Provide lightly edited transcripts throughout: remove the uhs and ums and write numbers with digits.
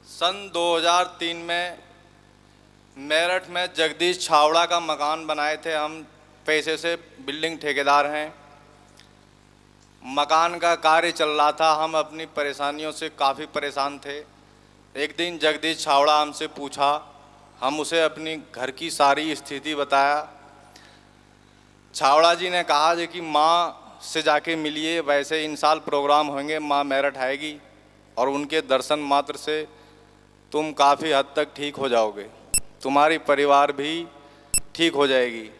सन 2003 में मेरठ में जगदीश छावड़ा का मकान बनाए थे। हम पैसे से बिल्डिंग ठेकेदार हैं। मकान का कार्य चल रहा था। हम अपनी परेशानियों से काफ़ी परेशान थे। एक दिन जगदीश छावड़ा हमसे पूछा, हम उसे अपनी घर की सारी स्थिति बताया। छावड़ा जी ने कहा कि माँ से जाके मिलिए, वैसे इन साल प्रोग्राम होंगे, माँ मेरठ आएगी और उनके दर्शन मात्र से तुम काफ़ी हद तक ठीक हो जाओगे, तुम्हारी परिवार भी ठीक हो जाएगी।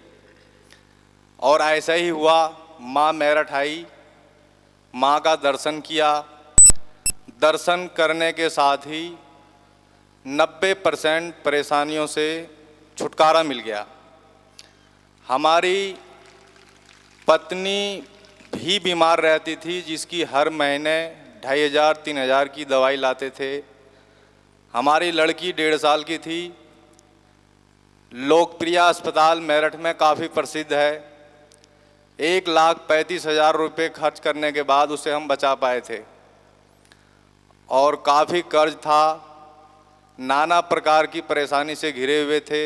और ऐसा ही हुआ। माँ मेरठ आई, माँ का दर्शन किया। दर्शन करने के साथ ही 90% परेशानियों से छुटकारा मिल गया। हमारी पत्नी भी बीमार रहती थी, जिसकी हर महीने 2500-3000 की दवाई लाते थे। हमारी लड़की 1.5 साल की थी। लोकप्रिय अस्पताल मेरठ में काफ़ी प्रसिद्ध है। 1,35,000 रुपये खर्च करने के बाद उसे हम बचा पाए थे। और काफ़ी कर्ज था, नाना प्रकार की परेशानी से घिरे हुए थे।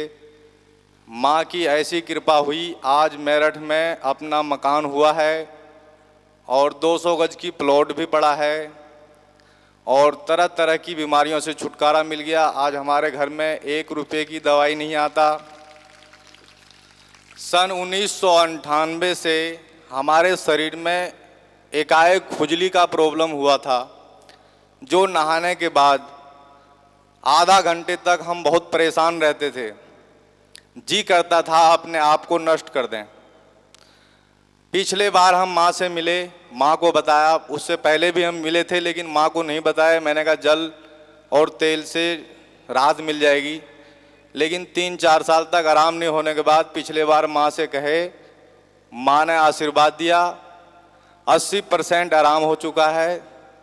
माँ की ऐसी कृपा हुई, आज मेरठ में अपना मकान हुआ है और 200 गज की प्लॉट भी पड़ा है और तरह तरह की बीमारियों से छुटकारा मिल गया। आज हमारे घर में 1 रुपये की दवाई नहीं आता। सन 1998 से हमारे शरीर में एकाएक खुजली का प्रॉब्लम हुआ था, जो नहाने के बाद आधा घंटे तक हम बहुत परेशान रहते थे। जी करता था अपने आप को नष्ट कर दें। पिछले बार हम माँ से मिले, माँ को बताया। उससे पहले भी हम मिले थे, लेकिन माँ को नहीं बताया। मैंने कहा जल और तेल से राहत मिल जाएगी। लेकिन 3-4 साल तक आराम नहीं होने के बाद पिछले बार माँ से कहे, माँ ने आशीर्वाद दिया। 80% आराम हो चुका है।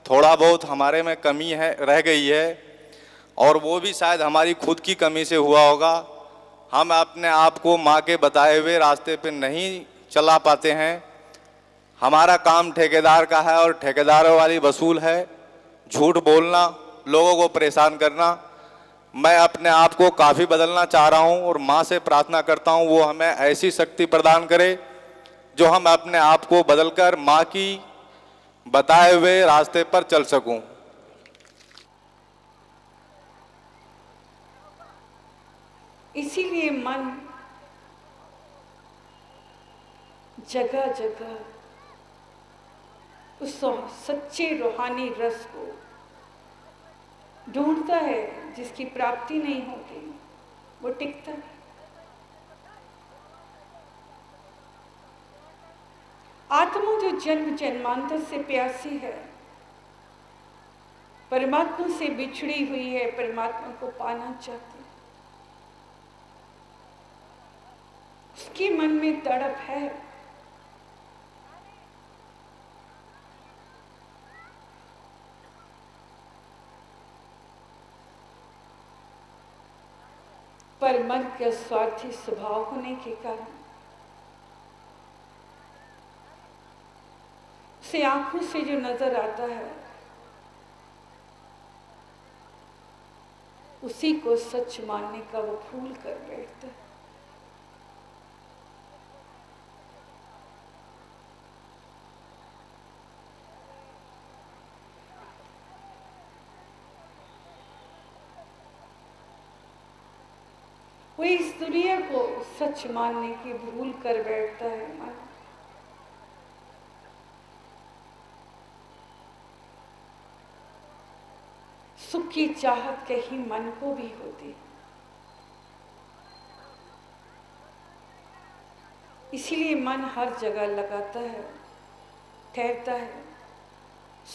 थोड़ा बहुत हमारे में कमी है, रह गई है, और वो भी शायद हमारी खुद की कमी से हुआ होगा। हम अपने आप को माँ के बताए हुए रास्ते पे नहीं चला पाते हैं। हमारा काम ठेकेदार का है और ठेकेदारों वाली वसूल है, झूठ बोलना, लोगों को परेशान करना। मैं अपने आप को काफ़ी बदलना चाह रहा हूँ और माँ से प्रार्थना करता हूँ वो हमें ऐसी शक्ति प्रदान करे जो हम अपने आप को बदलकर माँ की बताए हुए रास्ते पर चल सकूँ। इसीलिए मन जगह जगह उस सच्चे रूहानी रस को ढूंढता है। जिसकी प्राप्ति नहीं होती वो टिकता है। आत्मा जो जन्म जन्मांतर से प्यासी है, परमात्मा से बिछड़ी हुई है, परमात्मा को पाना चाहती है, उसके मन में तड़प है। पर मन के स्वार्थी स्वभाव होने के कारण उसे आंखों से जो नजर आता है उसी को सच मानने का वो भूल कर बैठता है। वो इस दुनिया को सच मानने की भूल कर बैठता है। मन सुख की चाहत कहीं मन को भी होती है, इसीलिए मन हर जगह लगाता है, ठहरता है।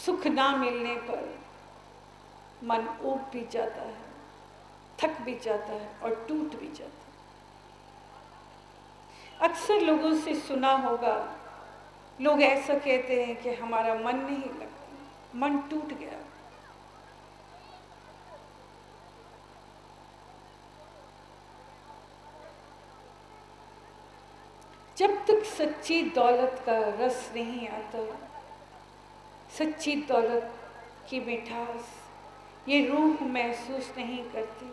सुख ना मिलने पर मन ऊब भी जाता है, थक भी जाता है और टूट भी जाता है। अक्सर लोगों से सुना होगा, लोग ऐसा कहते हैं कि हमारा मन नहीं लगता, मन टूट गया। जब तक सच्ची दौलत का रस नहीं आता, सच्ची दौलत की मिठास ये रूह महसूस नहीं करती।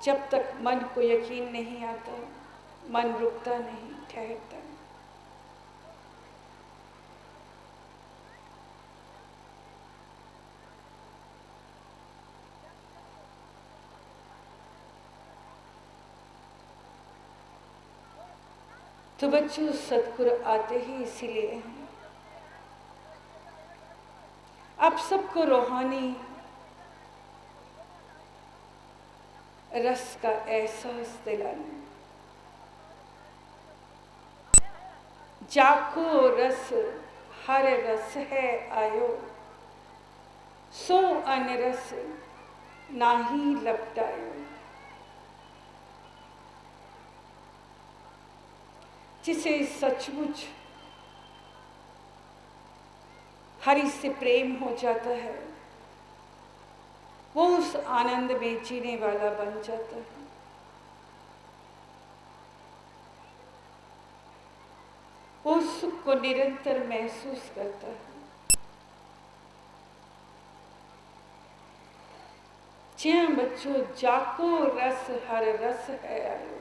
जब तक मन को यकीन नहीं आता, मन रुकता नहीं, ठहरता नहीं। तो बच्चों, सतगुरु आते ही इसीलिए हैं, आप सबको रूहानी रस का एहसास दिलाना। जाको रस हर रस है आयो, सो अनरस नाही लपटायो। जिसे सचमुच हरि से प्रेम हो जाता है, वो उस आनंद में जीने वाला बन जाता है। वो सुख को निरंतर महसूस करता है। जी हाँ बच्चों, जाको रस हर रस है आयो।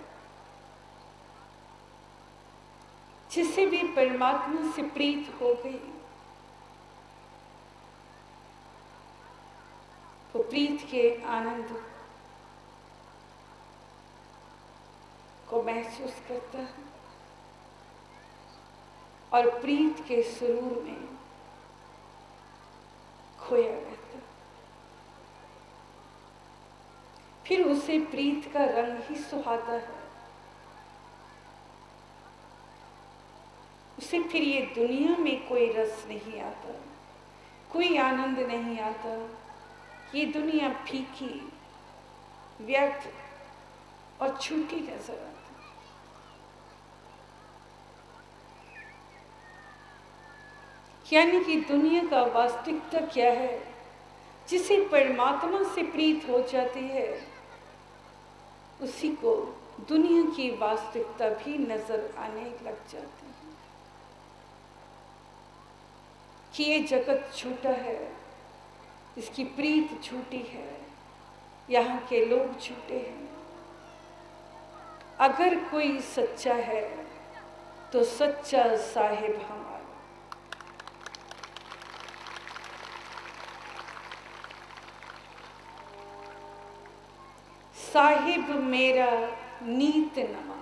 जिसे भी परमात्मा से प्रीत हो गई, वो प्रीत के आनंद को महसूस करता है और प्रीत के सुरूर में खोया रहता है। फिर उसे प्रीत का रंग ही सुहाता है। उसे फिर ये दुनिया में कोई रस नहीं आता, कोई आनंद नहीं आता। ये दुनिया फीकी, व्यर्थ और छूटी नजर आती। यानी कि दुनिया का वास्तविकता क्या है? जिसे परमात्मा से प्रीत हो जाती है, उसी को दुनिया की वास्तविकता भी नजर आने लग जाती है कि ये जगत झूठा है, इसकी प्रीत झूठी है, यहाँ के लोग झूठे हैं। अगर कोई सच्चा है तो सच्चा साहिब हमारा। साहिब मेरा नीत नमा।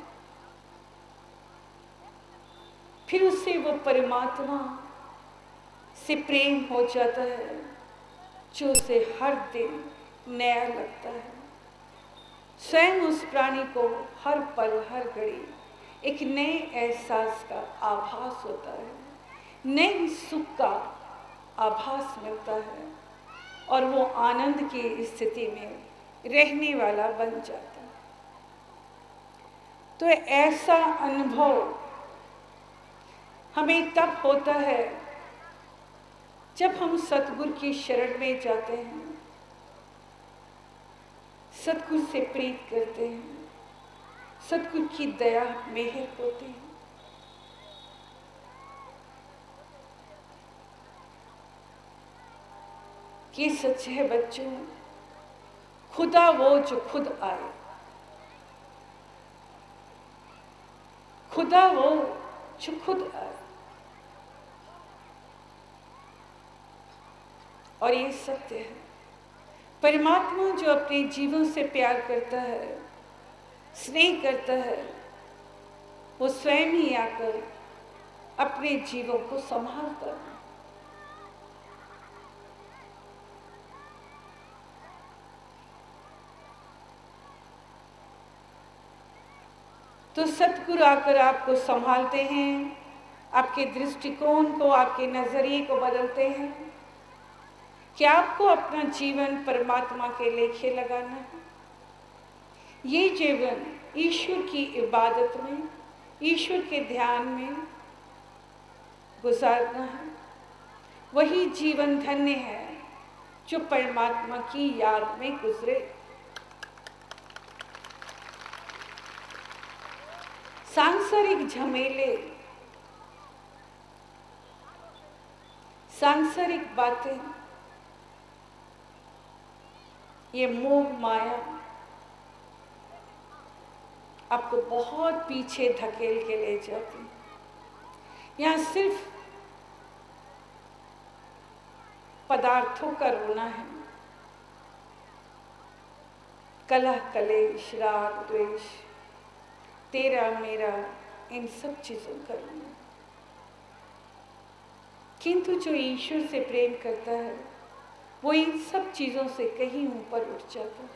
फिर उससे वो परमात्मा से प्रेम हो जाता है जो उसे हर दिन नया लगता है। स्वयं उस प्राणी को हर पल हर घड़ी एक नए एहसास का आभास होता है, नए सुख का आभास मिलता है और वो आनंद की स्थिति में रहने वाला बन जाता है। तो ऐसा अनुभव हमें तब होता है जब हम सतगुरु की शरण में जाते हैं, सतगुरु से प्रीत करते हैं, सतगुरु की दया मेहर होती है। ये सच है बच्चों, खुदा वो जो खुद आए, खुदा वो जो खुद आए। और ये सत्य है, परमात्मा जो अपने जीवन से प्यार करता है, स्नेह करता है, वो स्वयं ही आकर अपने जीवन को संभालता है। तो सतगुरु आकर आपको संभालते हैं, आपके दृष्टिकोण को, आपके नजरिए को बदलते हैं कि आपको अपना जीवन परमात्मा के लेखे लगाना है। ये जीवन ईश्वर की इबादत में, ईश्वर के ध्यान में गुजारना है। वही जीवन धन्य है जो परमात्मा की याद में गुजरे। सांसारिक झमेले सांसारिक बातें, ये मोह माया आपको बहुत पीछे धकेल के ले जाती। यहाँ सिर्फ पदार्थों का रोना है, कलह कलेश राग द्वेष, तेरा मेरा, इन सब चीजों का रोना। किंतु जो ईश्वर से प्रेम करता है वो इन सब चीजों से कहीं ऊपर उठ जाता है।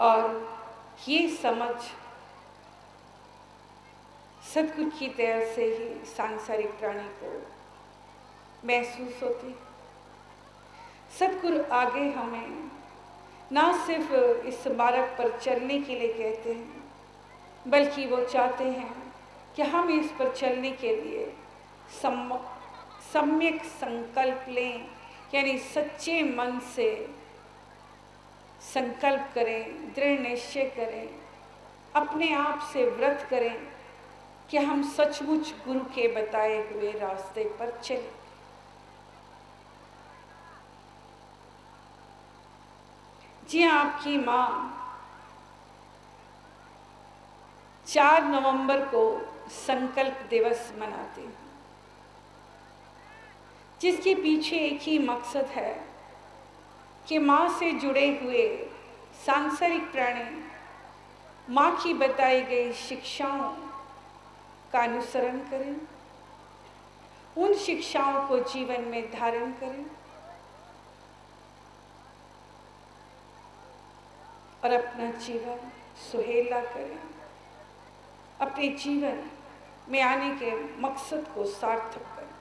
और ये समझ सदगुरु की दया से ही सांसारिक प्राणी को महसूस होती। सदगुरु आगे हमें ना सिर्फ इस मार्ग पर चलने के लिए कहते हैं, बल्कि वो चाहते हैं कि हम इस पर चलने के लिए सम्यक संकल्प लें, यानी सच्चे मन से संकल्प करें, दृढ़ निश्चय करें, अपने आप से व्रत करें कि हम सचमुच गुरु के बताए हुए रास्ते पर चलें। जी, आपकी माँ 4 नवंबर को संकल्प दिवस मनाती है, जिसके पीछे एक ही मकसद है कि माँ से जुड़े हुए सांसारिक प्राणी माँ की बताई गई शिक्षाओं का अनुसरण करें, उन शिक्षाओं को जीवन में धारण करें और अपना जीवन सुहेला करें, अपने जीवन में आने के मकसद को सार्थक करें।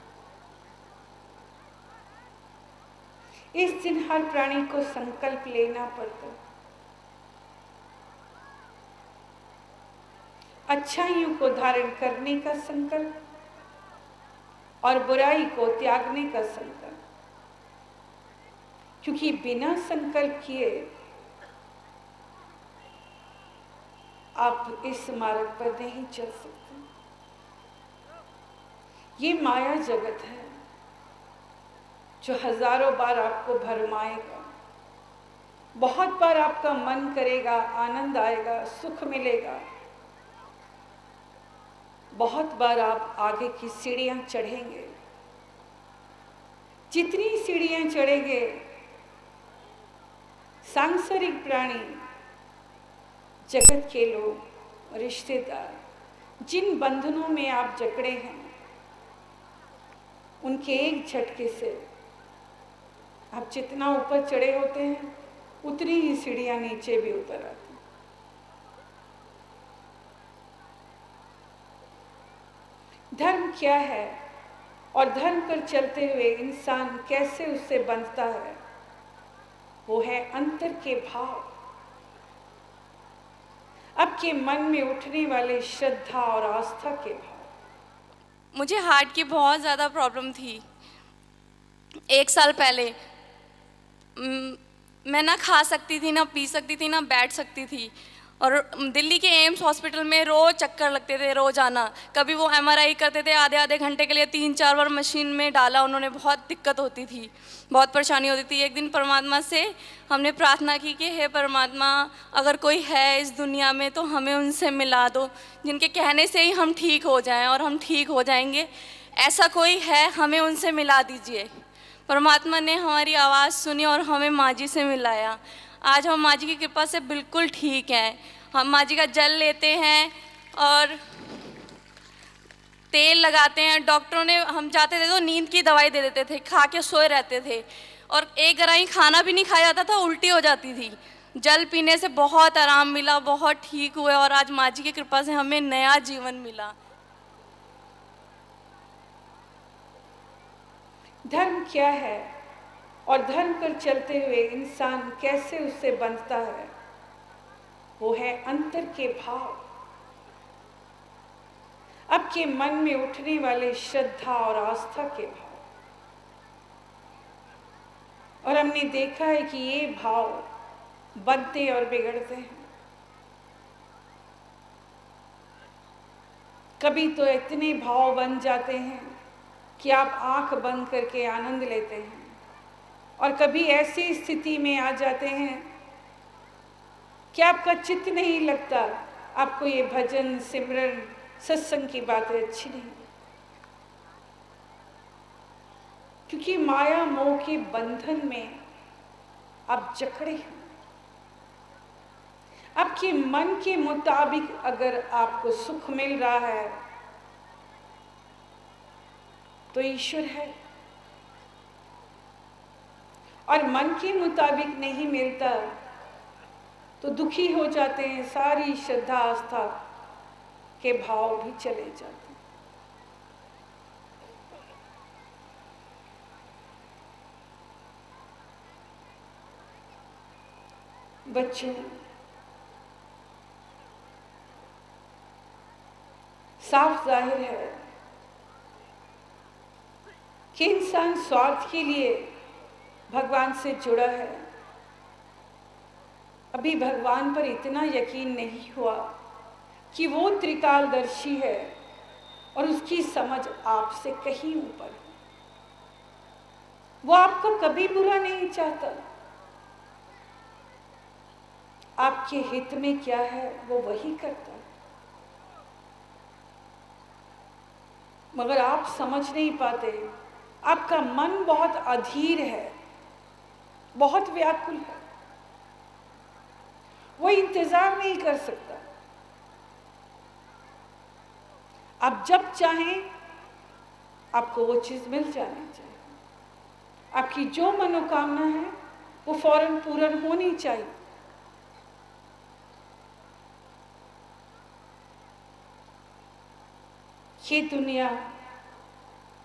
इस दिन हर प्राणी को संकल्प लेना पड़ता है, अच्छाइयों को धारण करने का संकल्प और बुराई को त्यागने का संकल्प, क्योंकि बिना संकल्प किए आप इस मार्ग पर नहीं चल सकते। ये माया जगत है जो हजारों बार आपको भरमाएगा, बहुत बार आपका मन करेगा, आनंद आएगा, सुख मिलेगा, बहुत बार आप आगे की सीढ़ियां चढ़ेंगे। जितनी सीढ़ियां चढ़ेंगे, सांसारिक प्राणी, जगत के लोग, रिश्तेदार, जिन बंधनों में आप जकड़े हैं, उनके एक झटके से आप जितना ऊपर चढ़े होते हैं उतनी ही सीढ़ियां नीचे भी उतर आती। धर्म क्या है और धर्म पर चलते हुए इंसान कैसे उससे बंधता है, वो है अंतर के भाव, आपके मन में उठने वाले श्रद्धा और आस्था के भाव। मुझे हार्ट की बहुत ज़्यादा प्रॉब्लम थी। 1 साल पहले मैं ना खा सकती थी, ना पी सकती थी, ना बैठ सकती थी। और दिल्ली के एम्स हॉस्पिटल में रोज़ चक्कर लगते थे, रोज़ाना। कभी वो MRI करते थे आधे आधे घंटे के लिए, 3-4 बार मशीन में डाला उन्होंने, बहुत दिक्कत होती थी, बहुत परेशानी होती थी। एक दिन परमात्मा से हमने प्रार्थना की कि हे परमात्मा, अगर कोई है इस दुनिया में तो हमें उनसे मिला दो, जिनके कहने से ही हम ठीक हो जाएं, और हम ठीक हो जाएंगे। ऐसा कोई है, हमें उनसे मिला दीजिए। परमात्मा ने हमारी आवाज़ सुनी और हमें माँ जी से मिलाया। आज हम माँ जी की कृपा से बिल्कुल ठीक हैं। हम माँ जी का जल लेते हैं और तेल लगाते हैं। डॉक्टरों ने, हम जाते थे तो नींद की दवाई दे देते थे, खा के सोए रहते थे, और एक गराई खाना भी नहीं खाया जाता था, उल्टी हो जाती थी। जल पीने से बहुत आराम मिला, बहुत ठीक हुए, और आज माँ जी की कृपा से हमें नया जीवन मिला। धर्म क्या है और धर्म पर चलते हुए इंसान कैसे उससे बंधता है, वो है अंतर के भाव, आपके मन में उठने वाले श्रद्धा और आस्था के भाव। और हमने देखा है कि ये भाव बनते और बिगड़ते हैं। कभी तो इतने भाव बन जाते हैं कि आप आंख बंद करके आनंद लेते हैं, और कभी ऐसी स्थिति में आ जाते हैं कि आपका चित्त नहीं लगता, आपको ये भजन सिमरन सत्संग की बातें अच्छी नहीं, क्योंकि माया मोह के बंधन में आप जकड़े हैं। आपके मन के मुताबिक अगर आपको सुख मिल रहा है तो ईश्वर है, और मन के मुताबिक नहीं मिलता तो दुखी हो जाते हैं, सारी श्रद्धा आस्था के भाव भी चले जाते हैं। बच्चों, साफ जाहिर है कि इंसान स्वार्थ के लिए भगवान से जुड़ा है। अभी भगवान पर इतना यकीन नहीं हुआ कि वो त्रिकालदर्शी है और उसकी समझ आपसे कहीं ऊपर है। वो आपका कभी बुरा नहीं चाहता, आपके हित में क्या है वो वही करता है, मगर आप समझ नहीं पाते। आपका मन बहुत अधीर है, बहुत व्याकुल है, वो इंतजार नहीं कर सकता। आप जब चाहें आपको वो चीज मिल जानी चाहिए, आपकी जो मनोकामना है वो फौरन पूर्ण होनी चाहिए। ये दुनिया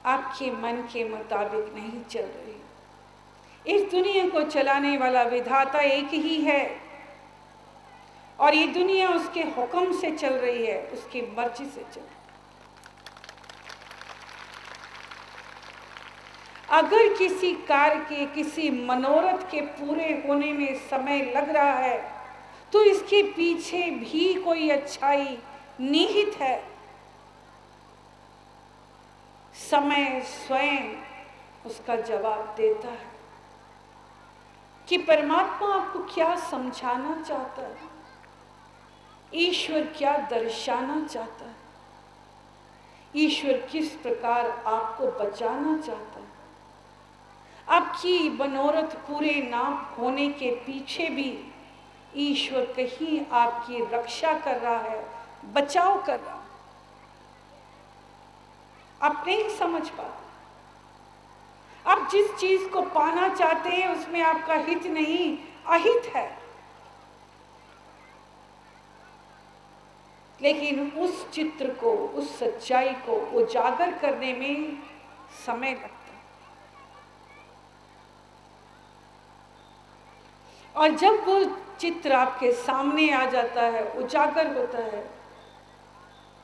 आपके मन के मुताबिक नहीं चल रही। इस दुनिया को चलाने वाला विधाता एक ही है, और ये दुनिया उसके हुक्म से चल रही है, उसकी मर्जी से चल रही है। अगर किसी कार्य के, किसी मनोरथ के पूरे होने में समय लग रहा है तो इसके पीछे भी कोई अच्छाई निहित है। समय स्वयं उसका जवाब देता है कि परमात्मा आपको क्या समझाना चाहता है, ईश्वर क्या दर्शाना चाहता है, ईश्वर किस प्रकार आपको बचाना चाहता है। आपकी मनोरथ पूरे ना होने के पीछे भी ईश्वर कहीं आपकी रक्षा कर रहा है, बचाव कर रहा है। आप नहीं समझ पाते। आप जिस चीज को पाना चाहते हैं उसमें आपका हित नहीं, अहित है, लेकिन उस चित्र को, उस सच्चाई को उजागर करने में समय लगता है। और जब वो चित्र आपके सामने आ जाता है, उजागर होता है,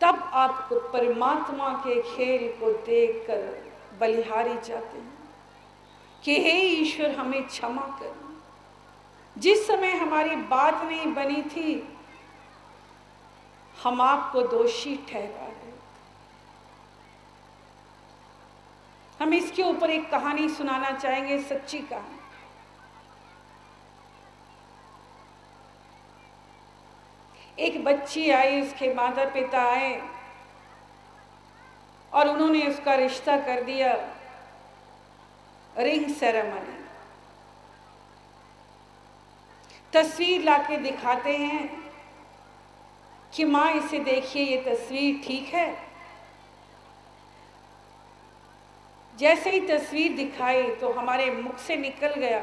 तब आपको परमात्मा के खेल को देखकर बलिहारी जाते हैं कि हे ईश्वर हमें क्षमा कर। जिस समय हमारी बात नहीं बनी थी हम आपको दोषी ठहरा गए। हम इसके ऊपर एक कहानी सुनाना चाहेंगे, सच्ची कहानी। एक बच्ची आई, उसके माता पिता आए और उन्होंने उसका रिश्ता कर दिया, रिंग सेरेमनी। तस्वीर लाके दिखाते हैं कि माँ इसे देखिए, ये तस्वीर ठीक है। जैसे ही तस्वीर दिखाई तो हमारे मुख से निकल गया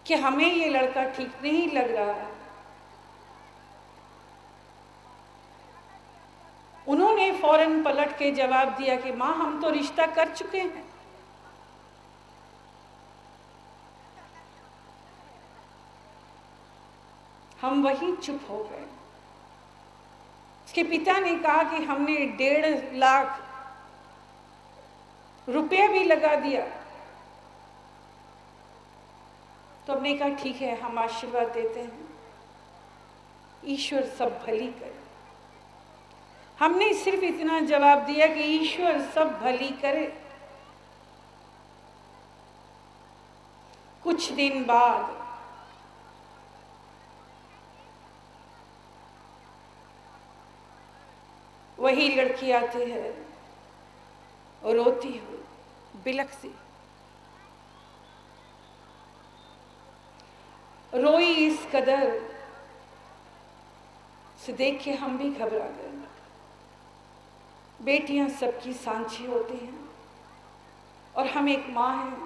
कि हमें ये लड़का ठीक नहीं लग रहा है। उन्होंने फौरन पलट के जवाब दिया कि माँ हम तो रिश्ता कर चुके हैं। हम वहीं चुप हो गए। उसके पिता ने कहा कि हमने 1.5 लाख रुपया भी लगा दिया। तो हमने कहा ठीक है, हम आशीर्वाद देते हैं, ईश्वर सब भली करे। हमने सिर्फ इतना जवाब दिया कि ईश्वर सब भली करे। कुछ दिन बाद वही लड़की आती है और रोती हुई, बिलखती, रोई इस कदर से देख के हम भी घबरा गए। बेटियां सबकी सांझी होती हैं और हम एक माँ हैं,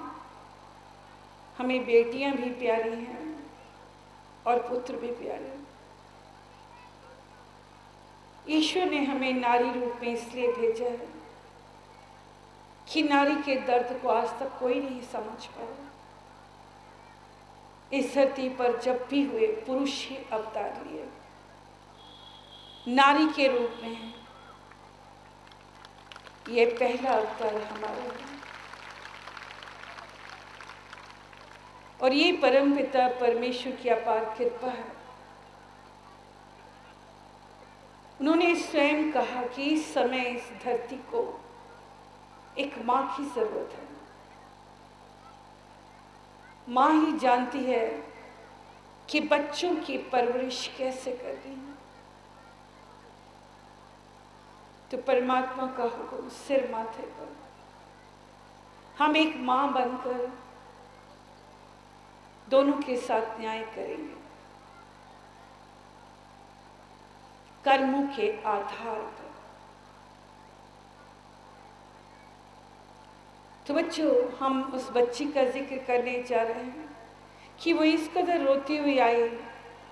हमें बेटियां भी प्यारी हैं और पुत्र भी प्यारे हैं। ईश्वर ने हमें नारी रूप में इसलिए भेजा है कि नारी के दर्द को आज तक कोई नहीं समझ पाया। इस धरती पर जब भी हुए पुरुष ही अवतार लिए, नारी के रूप में ये पहला अवतार हमारा है। और ये परम पिता परमेश्वर की अपार कृपा है। उन्होंने स्वयं कहा कि इस समय इस धरती को एक माँ की जरूरत है। माँ ही जानती है कि बच्चों की परवरिश कैसे करनी है। तो परमात्मा का हुक्म सिर माथे पर, हम एक माँ बनकर दोनों के साथ न्याय करेंगे, कर्मों के आधार पर। तो बच्चों, हम उस बच्ची का जिक्र करने जा रहे हैं कि वो इस कदर रोती हुई आई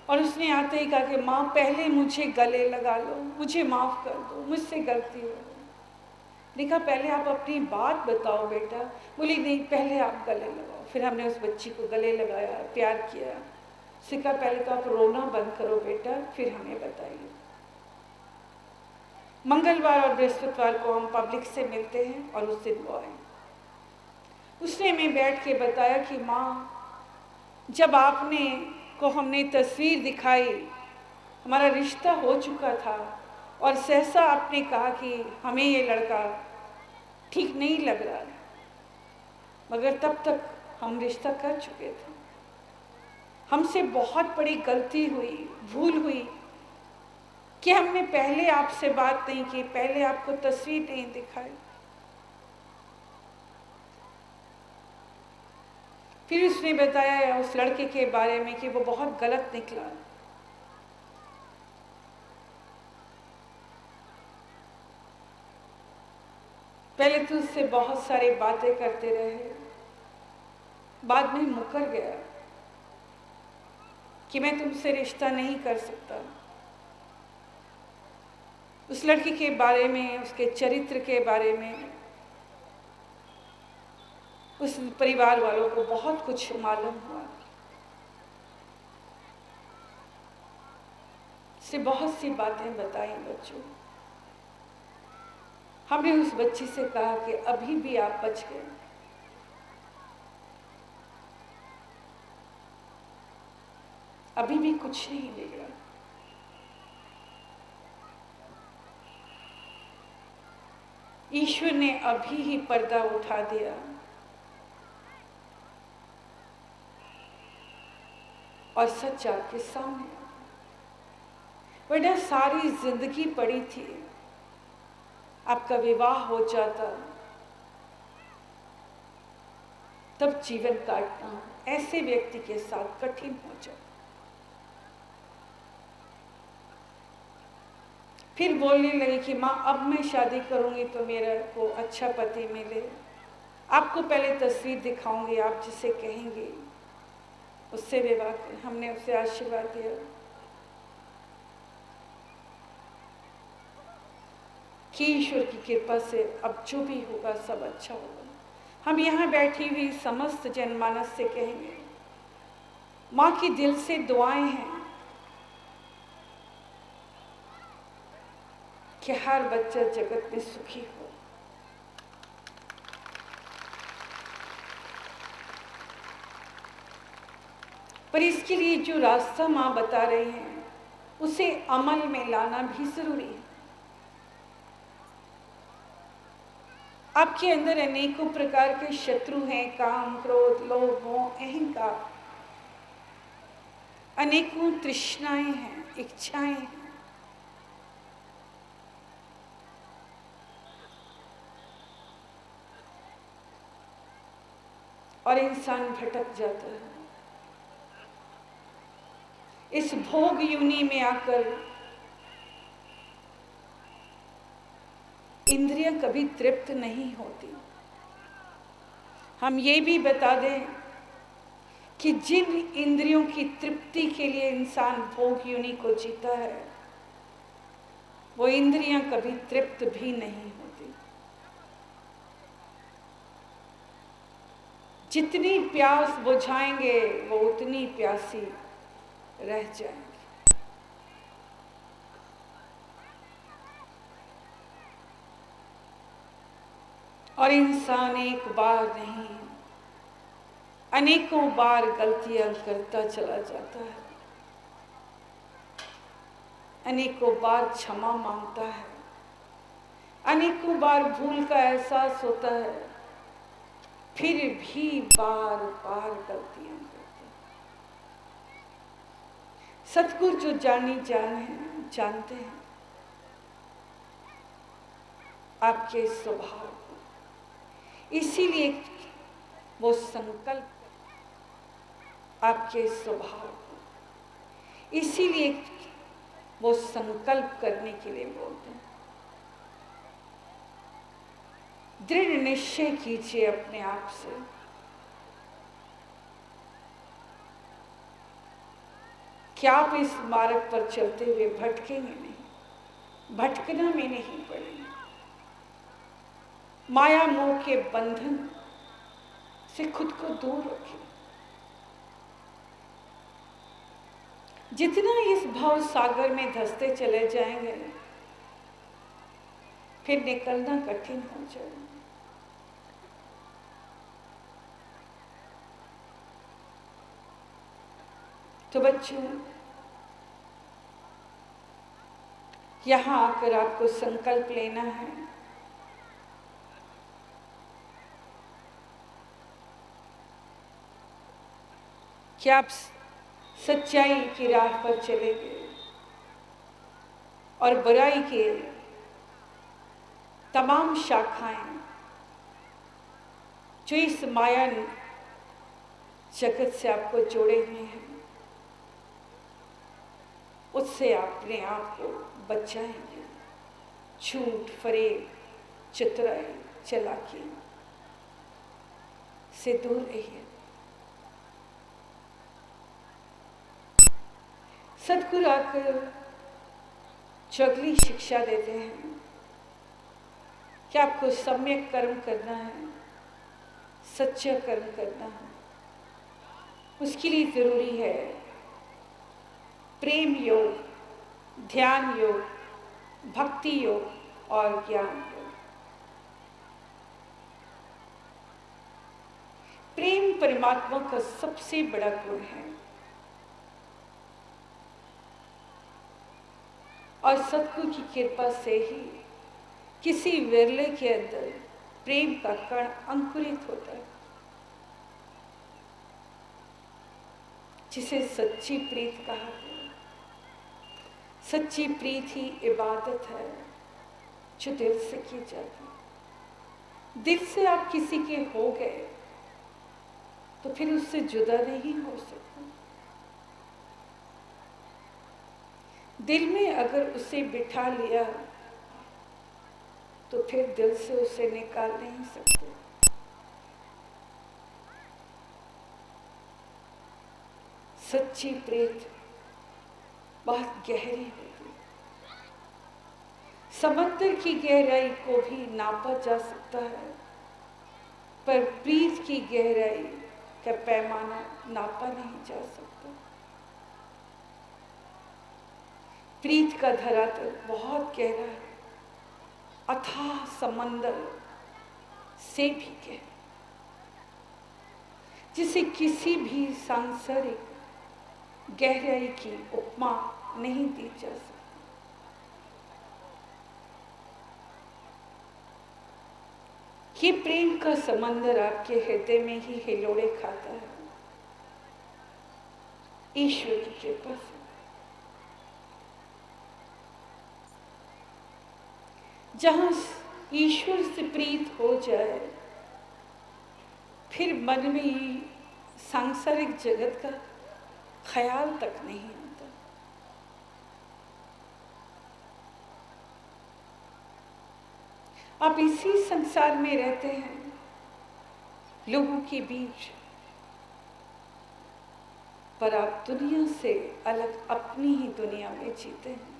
और उसने आते ही कहा कि माँ पहले मुझे गले लगा लो, मुझे माफ़ कर दो, मुझसे गलती हो गई। देखा, पहले आप अपनी बात बताओ बेटा। बोली नहीं, पहले आप गले लगाओ। फिर हमने उस बच्ची को गले लगाया, प्यार किया, सिखा पहले तो आप रोना बंद करो बेटा, फिर हमें बताइए। मंगलवार और बृहस्पतिवार को हम पब्लिक से मिलते हैं और उस दिन वो आए। उसने हमें बैठ के बताया कि माँ, जब आपने को हमने तस्वीर दिखाई, हमारा रिश्ता हो चुका था और सहसा आपने कहा कि हमें ये लड़का ठीक नहीं लग रहा है, मगर तब तक हम रिश्ता कर चुके थे। हमसे बहुत बड़ी गलती हुई, भूल हुई कि हमने पहले आपसे बात नहीं की, पहले आपको तस्वीर नहीं दिखाई। फिर उसने बताया उस लड़के के बारे में कि वो बहुत गलत निकला। पहले तो उससे बहुत सारी बातें करते रहे, बाद में मुकर गया कि मैं तुमसे रिश्ता नहीं कर सकता। उस लड़की के बारे में, उसके चरित्र के बारे में उस परिवार वालों को बहुत कुछ मालूम हुआ। से बहुत सी बातें बताई बच्चों। हमने उस बच्ची से कहा कि अभी भी आप बच गए, अभी भी कुछ नहीं बिगड़ा। ईश्वर ने अभी ही पर्दा उठा दिया और सच आपके सामने। वरना सारी जिंदगी पड़ी थी, आपका विवाह हो जाता, तब जीवन काटना ऐसे व्यक्ति के साथ कठिन हो जाए। फिर बोलने लगे कि माँ, अब मैं शादी करूंगी तो मेरे को अच्छा पति मिले, आपको पहले तस्वीर दिखाऊंगी, आप जिसे कहेंगे उससे विवाह करें। हमने उसे आशीर्वाद दिया कि ईश्वर की कृपा से अब जो भी होगा सब अच्छा होगा। हम यहाँ बैठी हुई समस्त जनमानस से कहेंगे, माँ की दिल से दुआएं हैं कि हर बच्चा जगत में सुखी हो। पर इसके लिए जो रास्ता माँ बता रही हैं, उसे अमल में लाना भी जरूरी है। आपके अंदर अनेकों प्रकार के शत्रु हैं, काम, क्रोध, लोभ, मोह, अहंकार, अनेकों तृष्णाएं हैं, इच्छाएं हैं। और इंसान भटक जाता है। इस भोग योनि में आकर इंद्रियां कभी तृप्त नहीं होती। हम ये भी बता दें कि जिन इंद्रियों की तृप्ति के लिए इंसान भोग योनि को जीता है, वो इंद्रियां कभी तृप्त भी नहीं होती। जितनी प्यास बुझाएंगे वो उतनी प्यासी रह जाएंगे। और इंसान एक बार नहीं, अनेकों बार गलतियां करता चला जाता है, अनेकों बार क्षमा मांगता है, अनेकों बार भूल का एहसास होता है, फिर भी बार बार गलतियां करता है। सतगुरु जो जानी जान है, जानते हैं आपके स्वभाव को, इसीलिए वो संकल्प आपके स्वभाव को, इसीलिए वो संकल्प करने के लिए बोलते हैं। दृढ़ निश्चय कीजिए अपने आप से कि आप इस मार्ग पर चलते हुए भटकेंगे नहीं, भटकना में नहीं पड़ेंगे। माया मोह के बंधन से खुद को दूर रखें। जितना इस भव सागर में धंसते चले जाएंगे, फिर निकलना कठिन हो जाएगा। तो बच्चों, यहां आकर आपको संकल्प लेना है कि आप सच्चाई की राह पर चलेंगे और बुराई के तमाम शाखाएं जो इस माया जगत से आपको जोड़े हुए हैं, उससे अपने आप को बचाएंगे। झूठ, फरेब, चतुराई, चालाकी से दूर रहिए। सतगुरु आकर जो अगली शिक्षा देते हैं कि आपको सम्यक कर्म करना है, सच्चा कर्म करना है। उसके लिए जरूरी है प्रेम योग, ध्यान योग, भक्ति योग और ज्ञान योग। प्रेम परमात्मा का सबसे बड़ा गुण है और सतगुरु की कृपा से ही किसी विरले के अंदर प्रेम का कण अंकुरित होता है, जिसे सच्ची प्रीत कहा है। सच्ची प्रीत ही इबादत है जो दिल से की जाती है। दिल से आप किसी के हो गए तो फिर उससे जुदा नहीं हो सकते। दिल में अगर उसे बिठा लिया तो फिर दिल से उसे निकाल नहीं सकते। सच्ची प्रीत बहुत गहरी होती। समंदर की गहराई को भी नापा जा सकता है, पर प्रीत की गहराई का पैमाना नापा नहीं जा सकता। प्रीत का धरातल बहुत गहरा है, अथाह समंदर से भी गहरा, जिसे किसी भी सांसारिक गहराई की उपमा नहीं दी जा सकती। ये प्रेम का समंदर आपके हृदय में ही हिलोड़े खाता है, ईश्वर की कृपा से। जहां ईश्वर से प्रीत हो जाए, फिर मन में ही सांसारिक जगत का ख्याल तक नहीं आता। आप इसी संसार में रहते हैं, लोगों के बीच, पर आप दुनिया से अलग अपनी ही दुनिया में जीते हैं।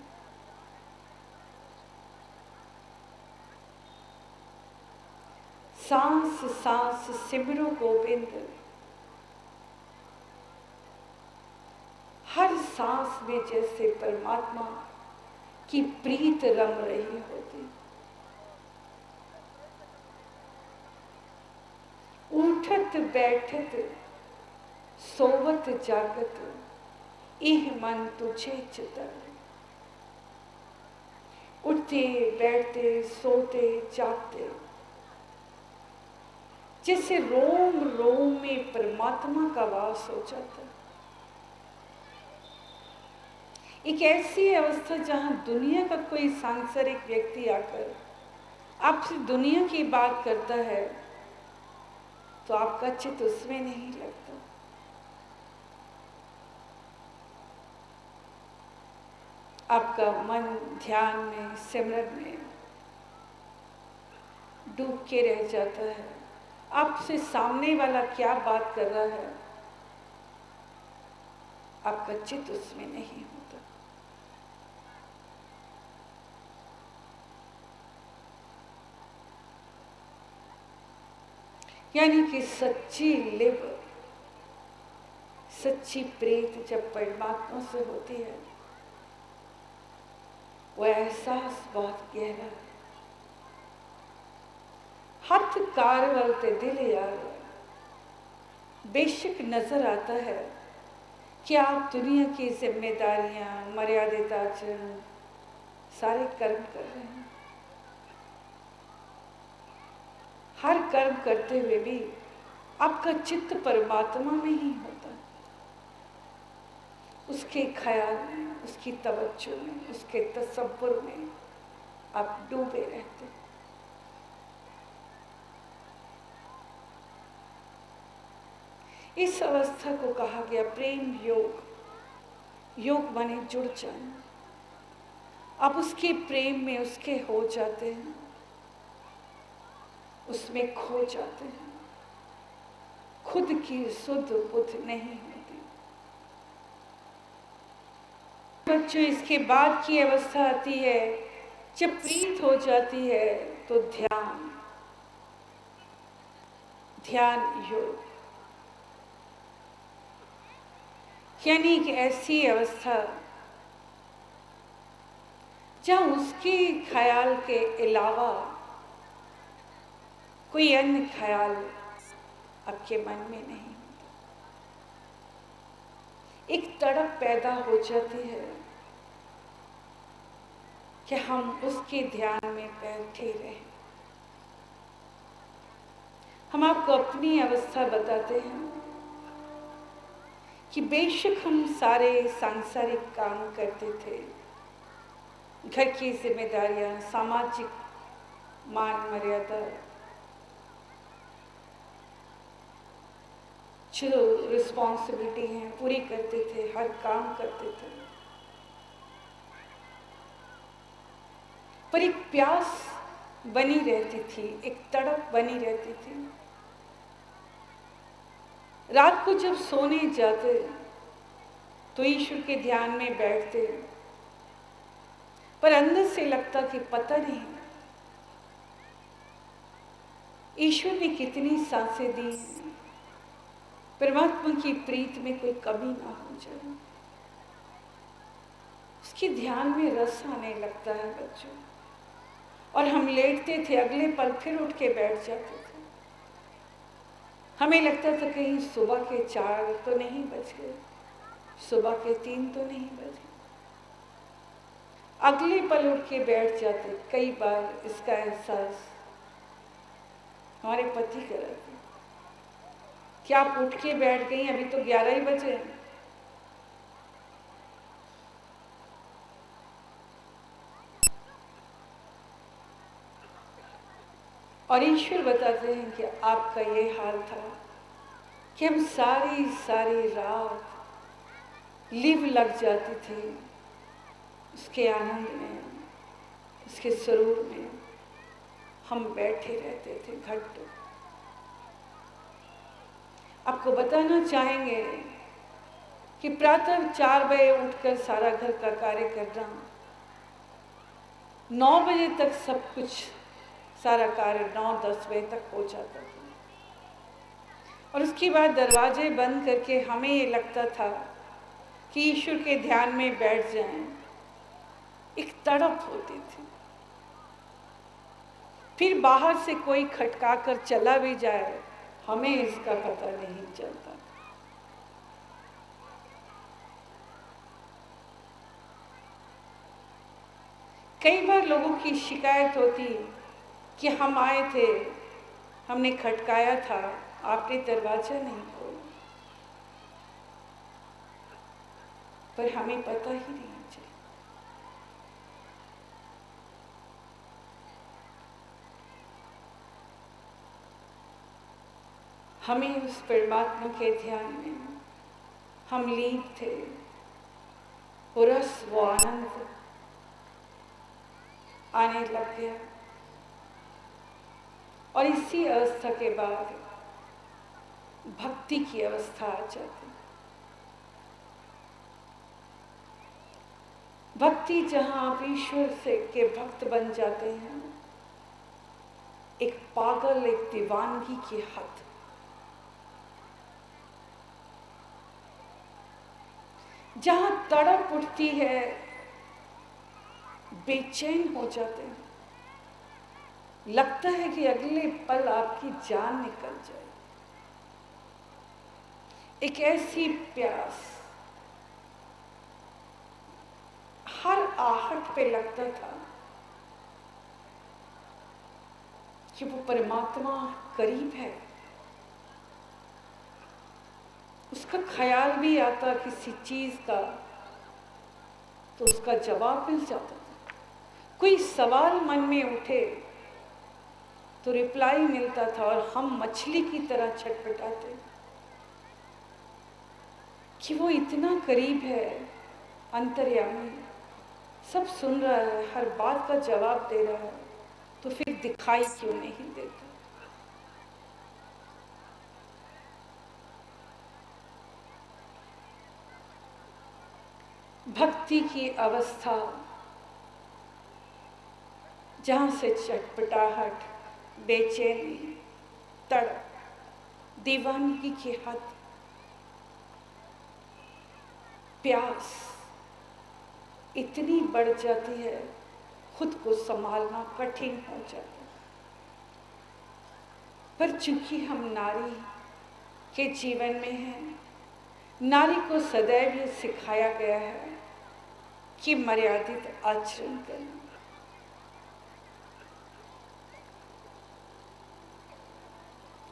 सांस सांस सिमरो गोविंद, हर सांस में जैसे परमात्मा की प्रीत रम रही होती। उठत बैठत सोवत जागत, इह मन तुझे चितर। उठते बैठते सोते जागते, जैसे रोम रोम में परमात्मा का वास हो जाता है। एक ऐसी अवस्था जहां दुनिया का कोई सांसारिक व्यक्ति आकर आपसे दुनिया की बात करता है तो आपका चित्त उसमें नहीं लगता। आपका मन ध्यान में, सिमरन में डूब के रह जाता है। आपसे सामने वाला क्या बात कर रहा है, आपका चित्त उसमें नहीं होता। यानी कि सच्ची लिव, सच्ची प्रीत जब परमात्मा से होती है, वो एहसास बहुत गहरा है। हथ कारवलते दिल यार, बेशक नजर आता है कि आप दुनिया की जिम्मेदारियां, मर्यादित आचरण, सारे कर्म कर रहे हैं। हर कर्म करते हुए भी आपका चित्त परमात्मा में ही होता है, उसके ख्याल में, उसकी तवज्जो में, उसके तसव्वुर में आप डूबे रहते हैं। इस अवस्था को कहा गया प्रेम योग। योग माने जुड़ जाना। आप उसके प्रेम में उसके हो जाते हैं, उसमें खो जाते हैं। खुद की सुध बुध नहीं होती। बच्चों, इसके बाद की अवस्था आती है जब प्रीत हो जाती है तो ध्यान, ध्यान योग, यानी एक ऐसी अवस्था जहां उसके ख्याल के अलावा कोई अन्य ख्याल आपके मन में नहीं होता। एक तड़प पैदा हो जाती है कि हम उसके ध्यान में बैठे रहें। हम आपको अपनी अवस्था बताते हैं कि बेशक हम सारे सांसारिक काम करते थे, घर की जिम्मेदारियां, सामाजिक मान मर्यादा, जो रिस्पॉन्सिबिलिटी हैं पूरी करते थे, हर काम करते थे, पर एक प्यास बनी रहती थी, एक तड़प बनी रहती थी। रात को जब सोने जाते तो ईश्वर के ध्यान में बैठते, पर अंदर से लगता कि पता नहीं ईश्वर ने कितनी सांसें दी, परमात्मा की प्रीत में कोई कमी ना हो जाए। उसके ध्यान में रस आने लगता है बच्चों, और हम लेटते थे, अगले पल फिर उठ के बैठ जाते थे। हमें लगता था कहीं सुबह के 4 तो नहीं बज गए, सुबह के 3 तो नहीं बजे। अगले पल उठ के बैठ जाते। कई बार इसका एहसास हमारे पति कह रहे थे कि आप उठ के बैठ गई, अभी तो 11 ही बजे हैं। और ईश्वर बताते हैं कि आपका ये हाल था कि हम सारी सारी रात लीव लग जाती थी उसके आनंद में, उसके स्वरूप में हम बैठे रहते थे घंटों। आपको बताना चाहेंगे कि प्रातः 4 बजे उठकर सारा घर का कार्य करना, 9 बजे तक सब कुछ, सारा कार्य 9-10 बजे तक हो जाता था। और उसके बाद दरवाजे बंद करके हमें ये लगता था कि ईश्वर के ध्यान में बैठ जाएं। एक तड़प होती थी। फिर बाहर से कोई खटका कर चला भी जाए, हमें इसका पता नहीं चलता। कई बार लोगों की शिकायत होती कि हम आए थे, हमने खटकाया था, आपने दरवाजा नहीं खोला, पर हमें पता ही नहीं चला। हमें उस परमात्मा के ध्यान में हम लीन थे, वो रस, वो आनंद आने लग गया। और इसी अवस्था के बाद भक्ति की अवस्था आ जाती। भक्ति जहां आप ईश्वर से के भक्त बन जाते हैं, एक पागल, एक दीवानगी की हद, जहां तड़प उठती है, बेचैन हो जाते हैं, लगता है कि अगले पल आपकी जान निकल जाए। एक ऐसी प्यास हर आहट पे लगता था कि वो परमात्मा करीब है। उसका ख्याल भी आता किसी चीज का तो उसका जवाब मिल जाता था। कोई सवाल मन में उठे तो रिप्लाई मिलता था और हम मछली की तरह छटपटाते कि वो इतना करीब है, अंतर्यामी, सब सुन रहा है, हर बात का जवाब दे रहा है, तो फिर दिखाई क्यों नहीं देता। भक्ति की अवस्था जहां से चटपटाहट, बेचैनी, तड़प, दीवानगी की हद, प्यास इतनी बढ़ जाती है, खुद को संभालना कठिन हो जाता है। पर चूंकि हम नारी के जीवन में हैं, नारी को सदैव ये सिखाया गया है कि मर्यादित आचरण करना।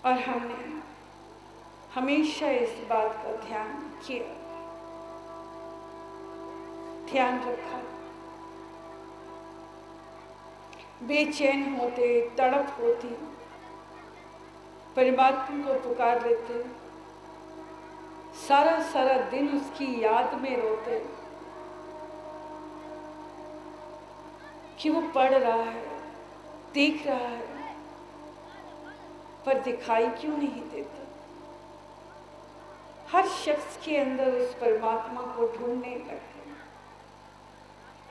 और हमने हमेशा इस बात का ध्यान रखा। बेचैन होते, तड़प होती, परमात्मा को पुकार लेते, सारा सारा दिन उसकी याद में रोते कि वो पढ़ रहा है, देख रहा है, पर दिखाई क्यों नहीं देता। हर शख्स के अंदर उस परमात्मा को ढूंढने लगे।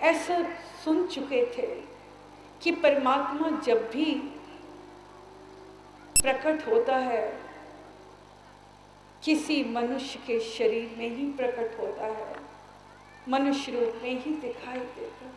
ऐसा सुन चुके थे कि परमात्मा जब भी प्रकट होता है, किसी मनुष्य के शरीर में ही प्रकट होता है, मनुष्य रूप में ही दिखाई देता है।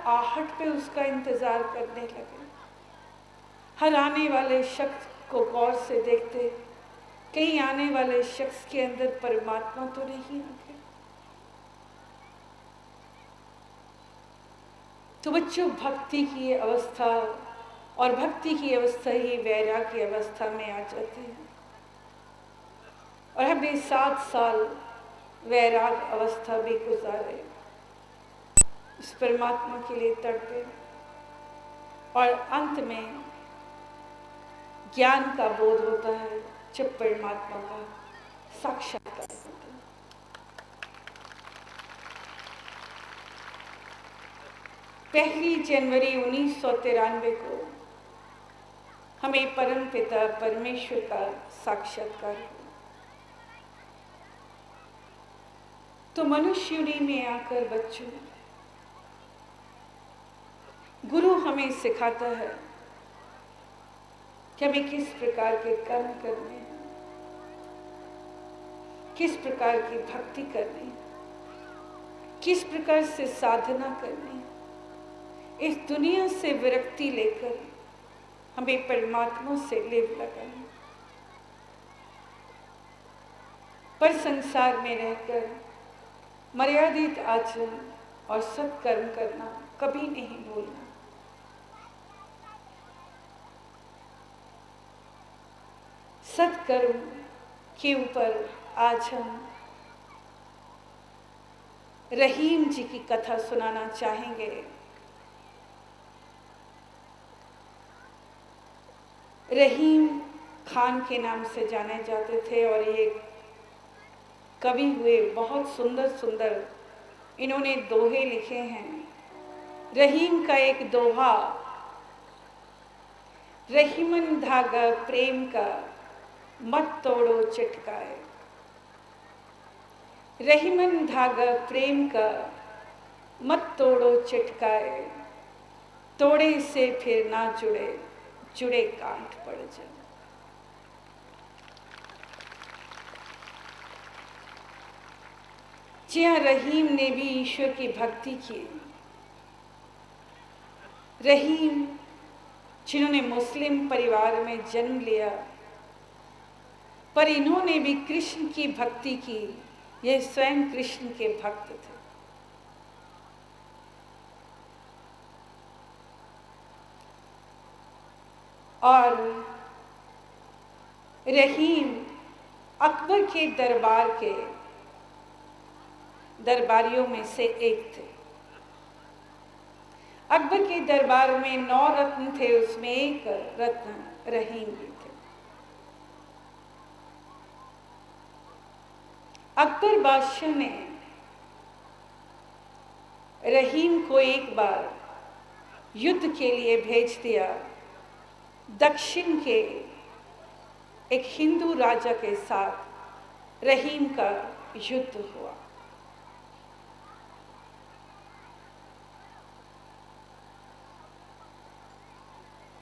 आहट पे उसका इंतज़ार करने लगे। हर आने वाले शख्स को गौर से देखते, कहीं आने वाले शख्स के अंदर परमात्मा तो नहीं आ गया। तो बच्चों, भक्ति की अवस्था और भक्ति की अवस्था ही वैराग्य की अवस्था में आ जाती है। और हमें 7 साल वैराग अवस्था भी गुजारे, उस परमात्मा के लिए तड़पे और अंत में ज्ञान का बोध होता है जब परमात्मा का साक्षात्कार होता है। पहली जनवरी 1993 को हमें परम पिता परमेश्वर का साक्षात्कार हुआ। तो मनुष्य योनि में आकर बच्चों, गुरु हमें सिखाता है कि हमें किस प्रकार के कर्म करने हैं, किस प्रकार की भक्ति करनी, किस प्रकार से साधना करनी। इस दुनिया से विरक्ति लेकर हमें परमात्मा से लेव लगाना। पर संसार में रहकर मर्यादित आचरण और सत्कर्म करना कभी नहीं भूलना। सत्कर्म के ऊपर आज हम रहीम जी की कथा सुनाना चाहेंगे। रहीम खान के नाम से जाने जाते थे और ये कवि हुए। बहुत सुंदर सुंदर इन्होंने दोहे लिखे हैं। रहीम का एक दोहा, रहीमन धागा प्रेम का मत तोड़ो चटकाए। रहीमन धागा प्रेम का मत तोड़ो चटकाए, तोड़े से फिर ना जुड़े, जुड़े कांट पड़ जाए। जी हाँ, रहीम ने भी ईश्वर की भक्ति की। रहीम जिन्होंने मुस्लिम परिवार में जन्म लिया, पर इन्होंने भी कृष्ण की भक्ति की। ये स्वयं कृष्ण के भक्त थे। और रहीम अकबर के दरबार के दरबारियों में से एक थे। अकबर के दरबार में 9 रत्न थे, उसमें एक रत्न रहीम भी थे। अकबर बादशाह ने रहीम को एक बार युद्ध के लिए भेज दिया। दक्षिण के एक हिंदू राजा के साथ रहीम का युद्ध हुआ।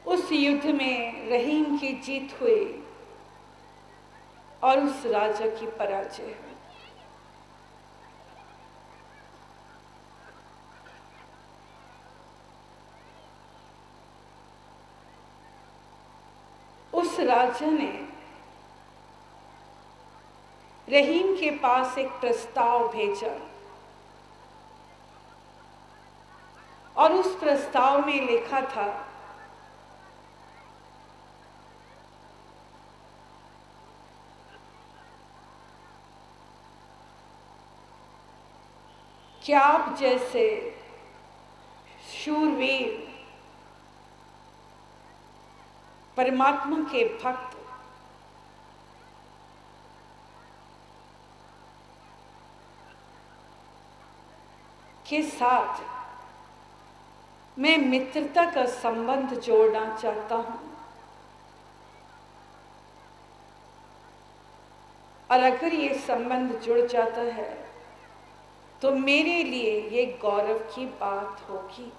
उस युद्ध में रहीम की जीत हुई और उस राजा की पराजय हुई। उस राजा ने रहीम के पास एक प्रस्ताव भेजा और उस प्रस्ताव में लिखा था कि आप जैसे शूरवीर परमात्मा के भक्त के साथ मैं मित्रता का संबंध जोड़ना चाहता हूं, और अगर ये संबंध जुड़ जाता है तो मेरे लिए ये गौरव की बात होगी।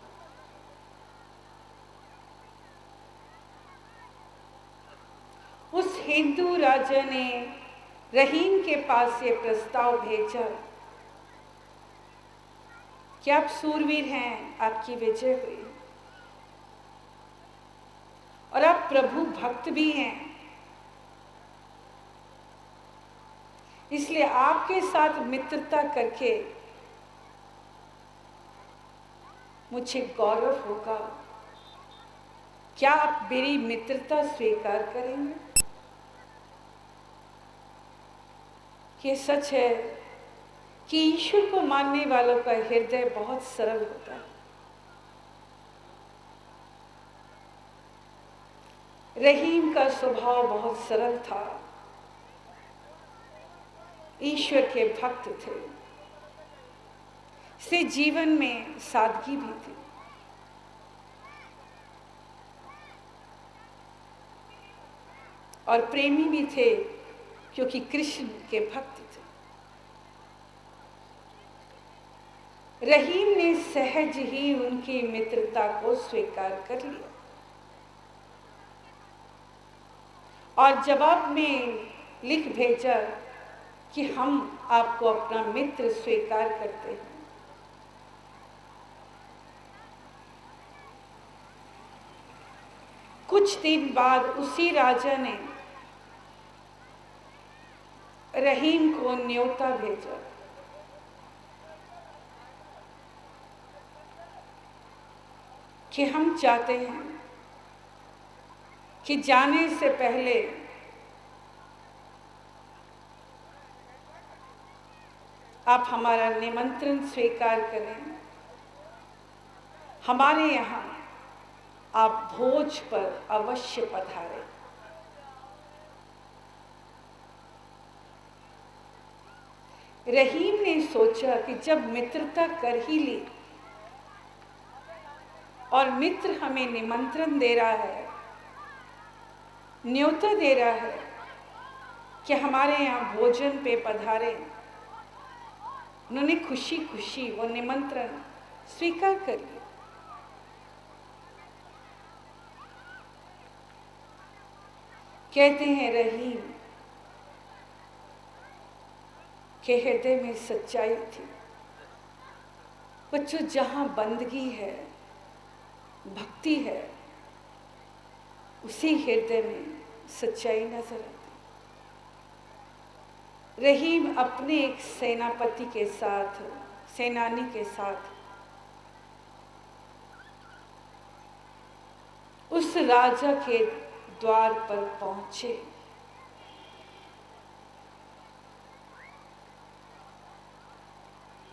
उस हिंदू राजा ने रहीम के पास ये प्रस्ताव भेजा कि आप सूरवीर हैं, आपकी विजय हुई और आप प्रभु भक्त भी हैं। इसलिए आपके साथ मित्रता करके मुझे गौरव होगा। क्या आप मेरी मित्रता स्वीकार करेंगे? ये सच है कि ईश्वर को मानने वालों का हृदय बहुत सरल होता है। रहीम का स्वभाव बहुत सरल था, ईश्वर के भक्त थे, से जीवन में सादगी भी थी। और प्रेमी भी थे क्योंकि कृष्ण के भक्त थे। रहीम ने सहज ही उनकी मित्रता को स्वीकार कर लिया और जवाब में लिख भेजा कि हम आपको अपना मित्र स्वीकार करते हैं। कुछ दिन बाद उसी राजा ने रहीम को न्योता भेजा कि हम चाहते हैं कि जाने से पहले आप हमारा निमंत्रण स्वीकार करें। हमारे यहाँ आप भोज पर अवश्य पधारें। रहीम ने सोचा कि जब मित्रता कर ही ली और मित्र हमें निमंत्रण दे रहा है, न्योता दे रहा है कि हमारे यहाँ भोजन पे पधारे, उन्होंने खुशी खुशी वो निमंत्रण स्वीकार कर लिया। कहते हैं रहीम के हृदय में सच्चाई थी। बच्चों, जहां बंदगी है, भक्ति है, उसी हृदय में सच्चाई नजर आती। रहीम अपने एक सेनापति के साथ, सेनानी के साथ उस राजा के द्वार पर पहुंचे।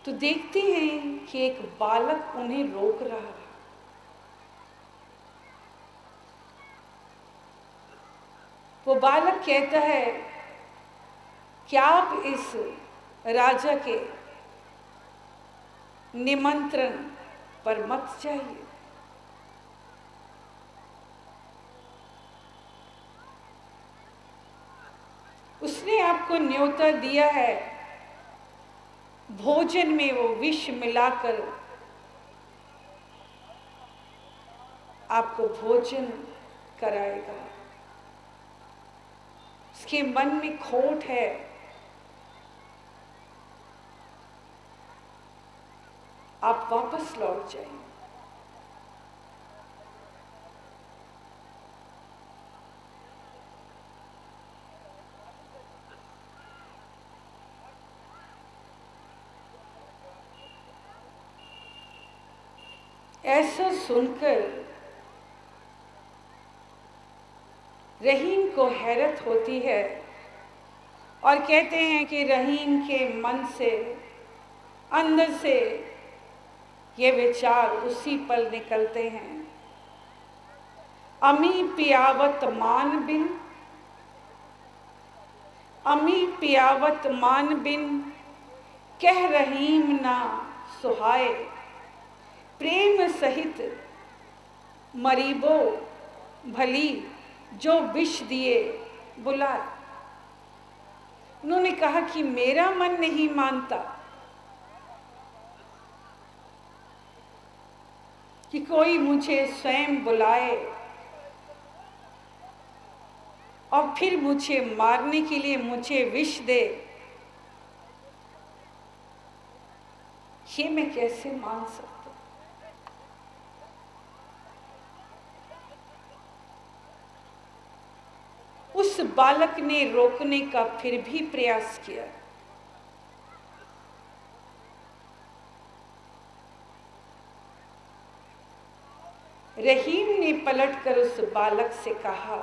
तो देखते हैं कि एक बालक उन्हें रोक रहा है। वो बालक कहता है कि आप इस राजा के निमंत्रण पर मत जाइए। उसने आपको न्योता दिया है, भोजन में वो विष मिलाकर आपको भोजन कराएगा। उसके मन में खोट है, आप वापस लौट जाएं। ऐसा सुनकर रहीम को हैरत होती है और कहते हैं कि रहीम के मन से, अंदर से ये विचार उसी पल निकलते हैं, अमी पियावत मान बिन, अमी पियावत मान बिन, कह रहीम ना सुहाए, प्रेम सहित मरीबो भली, जो विष दिए बुलाए। उन्होंने कहा कि मेरा मन नहीं मानता कि कोई मुझे स्वयं बुलाए और फिर मुझे मारने के लिए मुझे विष दे। ये मैं कैसे मान सकता हूं? उस बालक ने रोकने का फिर भी प्रयास किया। रहीम ने पलटकर उस बालक से कहा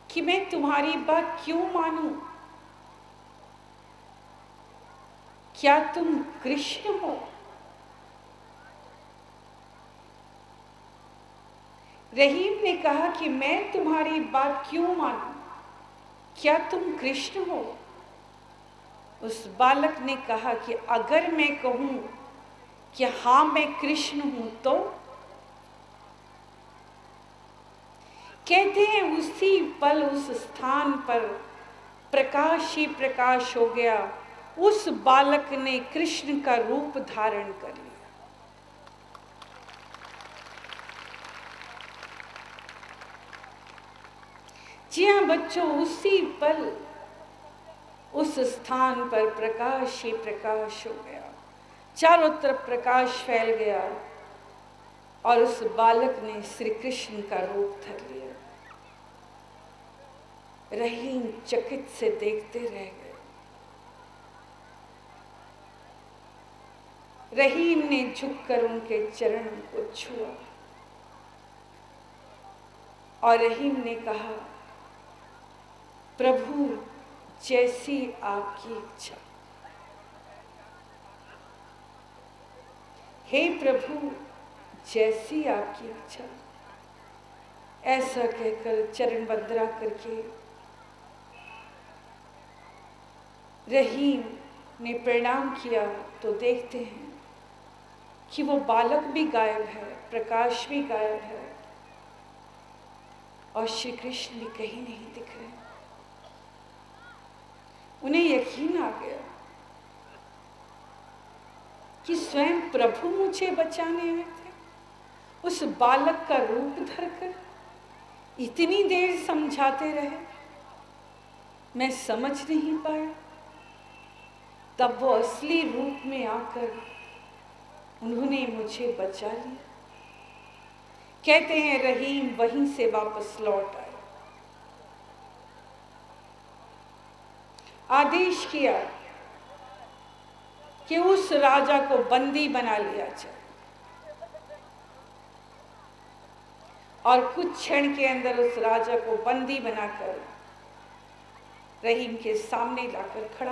कि मैं तुम्हारी बात क्यों मानूं? क्या तुम कृष्ण हो? रहीम ने कहा कि मैं तुम्हारी बात क्यों मानूं? क्या तुम कृष्ण हो? उस बालक ने कहा कि अगर मैं कहूं कि हाँ मैं कृष्ण हूं तो? कहते हैं उसी पल उस स्थान पर प्रकाश ही प्रकाश हो गया। उस बालक ने कृष्ण का रूप धारण कर लिया। जी हाँ बच्चों, उसी पल उस स्थान पर प्रकाश ही प्रकाश हो गया, चारों तरफ प्रकाश फैल गया और उस बालक ने श्री कृष्ण का रूप धर लिया। रहीम चकित से देखते रह गए। रहीम ने झुककर उनके चरणों को छुआ और रहीम ने कहा, प्रभु जैसी आपकी इच्छा। हे प्रभु जैसी आपकी इच्छा। ऐसा कहकर चरण वंदना करके रहीम ने प्रणाम किया तो देखते हैं कि वो बालक भी गायब है, प्रकाश भी गायब है और श्री कृष्ण भी कहीं नहीं दिख रहे। उन्हें यकीन आ गया कि स्वयं प्रभु मुझे बचाने आए थे। उस बालक का रूप धरकर इतनी देर समझाते रहे, मैं समझ नहीं पाया। तब वो असली रूप में आकर उन्होंने मुझे बचा लिया। कहते हैं रहीम वहीं से वापस लौट आए। आदेश किया कि उस राजा को बंदी बना लिया जाए और कुछ क्षण के अंदर उस राजा को बंदी बनाकर रहीम के सामने लाकर खड़ा